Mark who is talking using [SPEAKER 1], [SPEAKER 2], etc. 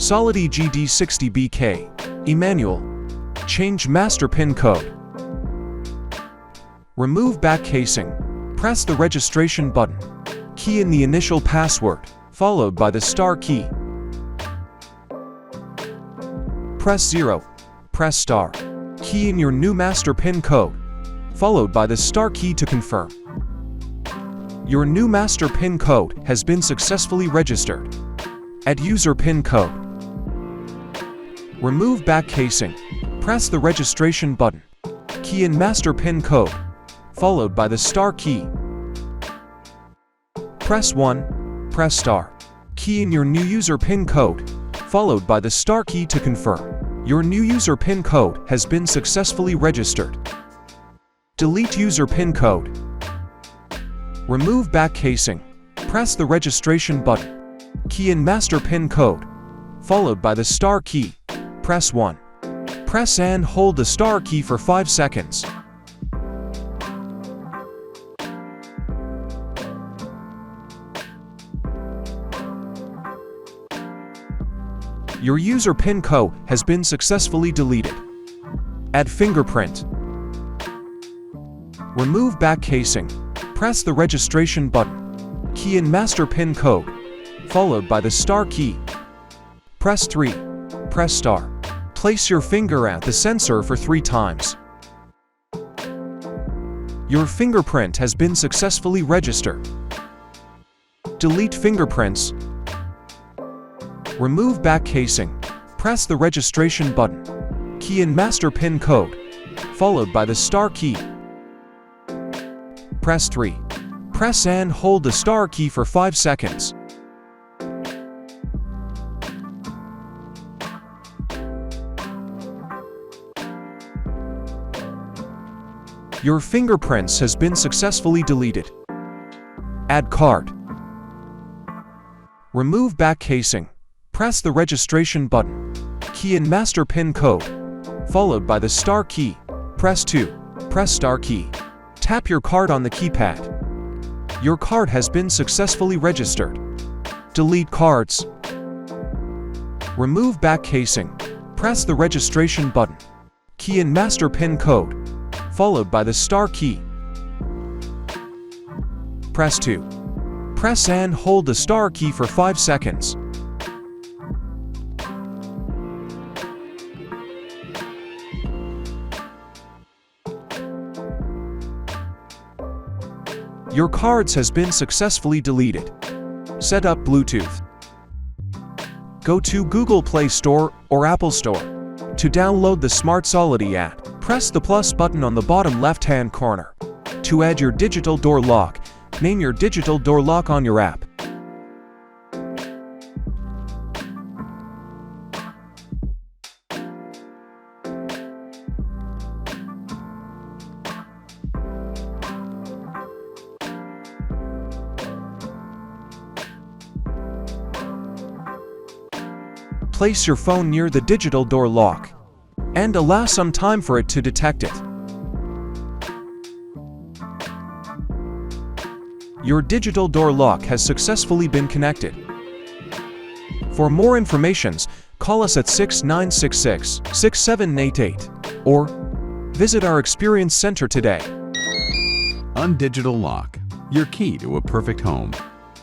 [SPEAKER 1] Solity GD-60BK. Manual. Change master PIN code. Remove back casing. Press the registration button. Key in the initial password, followed by the star key. Press 0. Press star. Key in your new master PIN code, followed by the star key to confirm. Your new master PIN code has been successfully registered. Add user PIN code. Remove back casing. Press the registration button. Key in master PIN code, followed by the star key. Press 1. Press star. Key in your new user PIN code, followed by the star key to confirm. Your new user PIN code has been successfully registered. Delete user PIN code. Remove back casing. Press the registration button. Key in master PIN code, followed by the star key. Press 1. Press and hold the star key for 5 seconds. Your user PIN code has been successfully deleted. Add fingerprint. Remove back casing. Press the registration button. Key in master PIN code, followed by the star key. Press 3. Press star. Place your finger at the sensor for 3 times. Your fingerprint has been successfully registered. Delete fingerprints. Remove back casing. Press the registration button. Key in master PIN code, followed by the star key. Press 3. Press and hold the star key for 5 seconds. Your fingerprints has been successfully deleted. Add card. Remove back casing. Press the registration button. Key in master PIN code, followed by the star key. Press 2. Press star key. Tap your card on the keypad. Your card has been successfully registered. Delete cards. Remove back casing. Press the registration button. Key in master PIN code, followed by the star key. Press 2. Press and hold the star key for 5 seconds. Your cards has been successfully deleted. Set up Bluetooth. Go to Google Play Store or Apple Store. To download the Smart Solity app, press the plus button on the bottom left-hand corner. To add your digital door lock, name your digital door lock on your app. Place your phone near the digital door lock and allow some time for it to detect it. Your digital door lock has successfully been connected. For more information, call us at 6966-6788 or visit our Experience Center today.
[SPEAKER 2] Undigital Lock, your key to a perfect home.